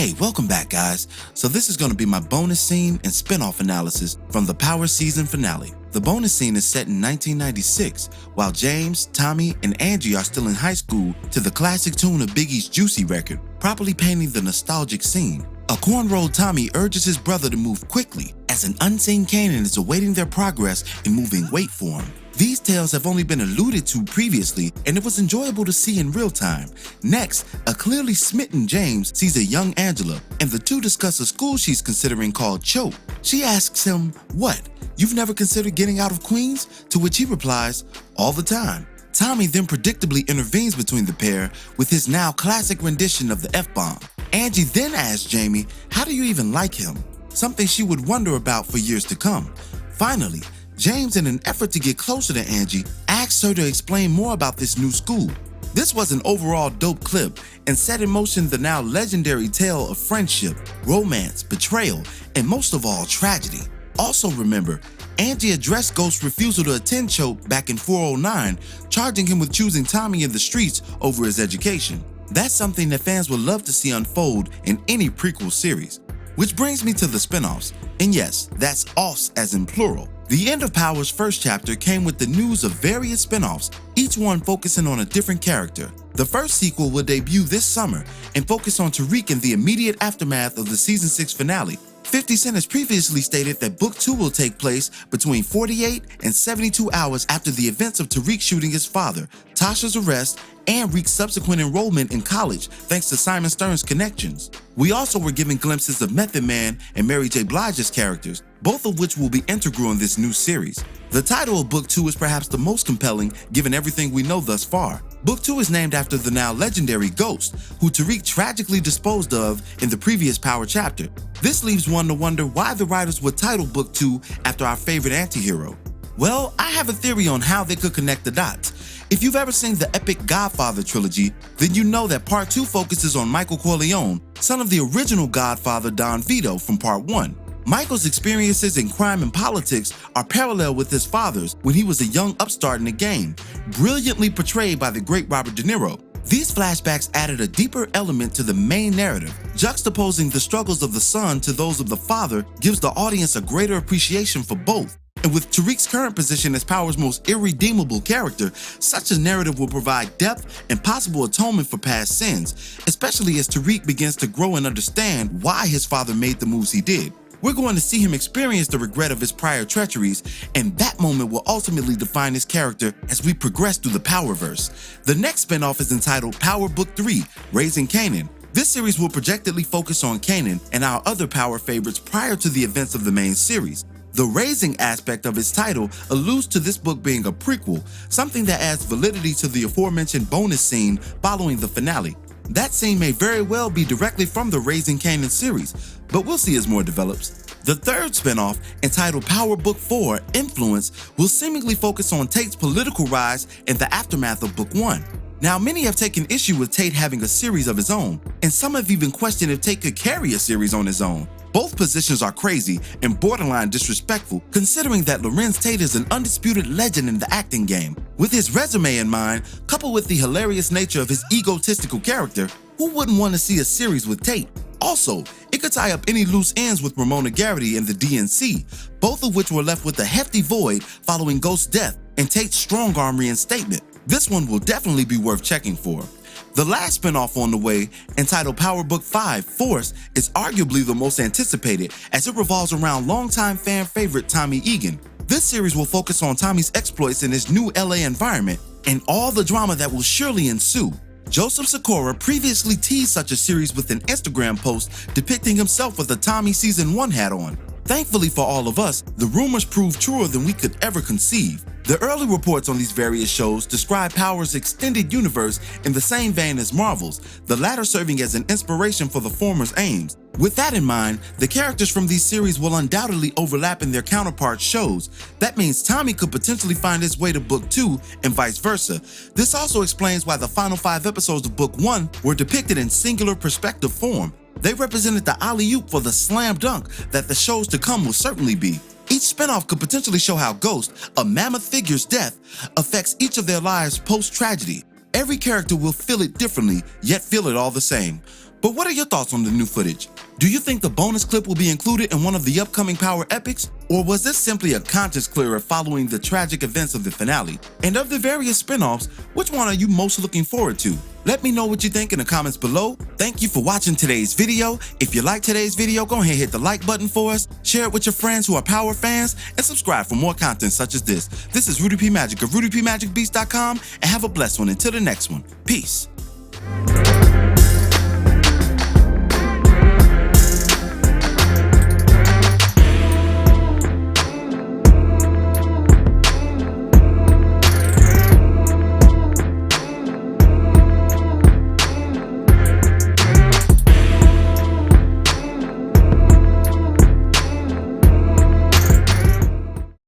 Hey, welcome back, guys. So this is going to be my bonus scene and spin-off analysis from the Power season finale. The bonus scene is set in 1996, while James, Tommy, and Angie are still in high school to the classic tune of Biggie's Juicy record, properly painting the nostalgic scene. A cornrowed Tommy urges his brother to move quickly, as an unseen Kanan is awaiting their progress in moving weight for him. These tales have only been alluded to previously, and it was enjoyable to see in real time. Next, a clearly smitten James sees a young Angela, and the two discuss a school she's considering called Choate. She asks him, "What? You've never considered getting out of Queens?" To which he replies, "All the time." Tommy then predictably intervenes between the pair with his now classic rendition of the F-bomb. Angie then asks Jamie, "How do you even like him?" Something she would wonder about for years to come. Finally, James, in an effort to get closer to Angie, asks her to explain more about this new school. This was an overall dope clip and set in motion the now legendary tale of friendship, romance, betrayal, and most of all, tragedy. Also remember, Angie addressed Ghost's refusal to attend Choate back in 409, charging him with choosing Tommy in the streets over his education. That's something that fans would love to see unfold in any prequel series. Which brings me to the spinoffs, and yes, that's offs as in plural. The end of Power's first chapter came with the news of various spinoffs, each one focusing on a different character. The first sequel will debut this summer and focus on Tariq in the immediate aftermath of the season 6 finale. 50 Cent has previously stated that Book 2 will take place between 48 and 72 hours after the events of Tariq shooting his father, Tasha's arrest, and Reek's subsequent enrollment in college thanks to Simon Stern's connections. We also were given glimpses of Method Man and Mary J. Blige's characters, both of which will be integral in this new series. The title of Book 2 is perhaps the most compelling given everything we know thus far. Book 2 is named after the now legendary Ghost, who Tariq tragically disposed of in the previous Power chapter. This leaves one to wonder why the writers would title Book 2 after our favorite antihero. Well, I have a theory on how they could connect the dots. If you've ever seen the epic Godfather trilogy, then you know that Part 2 focuses on Michael Corleone, son of the original Godfather Don Vito from Part 1. Michael's experiences in crime and politics are parallel with his father's when he was a young upstart in the game, brilliantly portrayed by the great Robert De Niro. These flashbacks added a deeper element to the main narrative. Juxtaposing the struggles of the son to those of the father gives the audience a greater appreciation for both. And with Tariq's current position as Power's most irredeemable character, such a narrative will provide depth and possible atonement for past sins, especially as Tariq begins to grow and understand why his father made the moves he did. We're going to see him experience the regret of his prior treacheries, and that moment will ultimately define his character as we progress through the Powerverse. The next spinoff is entitled Power Book 3, Raising Kanan. This series will projectedly focus on Kanan and our other Power favorites prior to the events of the main series. The raising aspect of its title alludes to this book being a prequel, something that adds validity to the aforementioned bonus scene following the finale. That scene may very well be directly from the Raising Kanan series, but we'll see as more develops. The third spinoff, entitled Power Book 4, Influence, will seemingly focus on Tate's political rise in the aftermath of Book 1. Now, many have taken issue with Tate having a series of his own, and some have even questioned if Tate could carry a series on his own. Both positions are crazy and borderline disrespectful, considering that Lorenz Tate is an undisputed legend in the acting game. With his resume in mind, coupled with the hilarious nature of his egotistical character, who wouldn't want to see a series with Tate? Also, it could tie up any loose ends with Ramona Garrity and the DNC, both of which were left with a hefty void following Ghost's death and Tate's strong-arm reinstatement. This one will definitely be worth checking for. The last spinoff on the way, entitled Power Book 5, Force, is arguably the most anticipated as it revolves around longtime fan favorite Tommy Egan. This series will focus on Tommy's exploits in his new LA environment and all the drama that will surely ensue. Joseph Sikora previously teased such a series with an Instagram post depicting himself with a Tommy Season 1 hat on. Thankfully for all of us, the rumors proved truer than we could ever conceive. The early reports on these various shows describe Power's extended universe in the same vein as Marvel's, the latter serving as an inspiration for the former's aims. With that in mind, the characters from these series will undoubtedly overlap in their counterpart shows. That means Tommy could potentially find his way to Book 2 and vice versa. This also explains why the final 5 episodes of Book 1 were depicted in singular perspective form. They represented the alley-oop for the slam dunk that the shows to come will certainly be. Each spinoff could potentially show how Ghost, a mammoth figure's death, affects each of their lives post-tragedy. Every character will feel it differently, yet feel it all the same. But what are your thoughts on the new footage? Do you think the bonus clip will be included in one of the upcoming Power Epics? Or was this simply a conscience clearer following the tragic events of the finale? And of the various spin-offs, which one are you most looking forward to? Let me know what you think in the comments below. Thank you for watching today's video. If you liked today's video, go ahead and hit the like button for us, share it with your friends who are Power fans, and subscribe for more content such as this. This is Rudy P. Magic of rudypmagicbeats.com, and have a blessed one until the next one. Peace.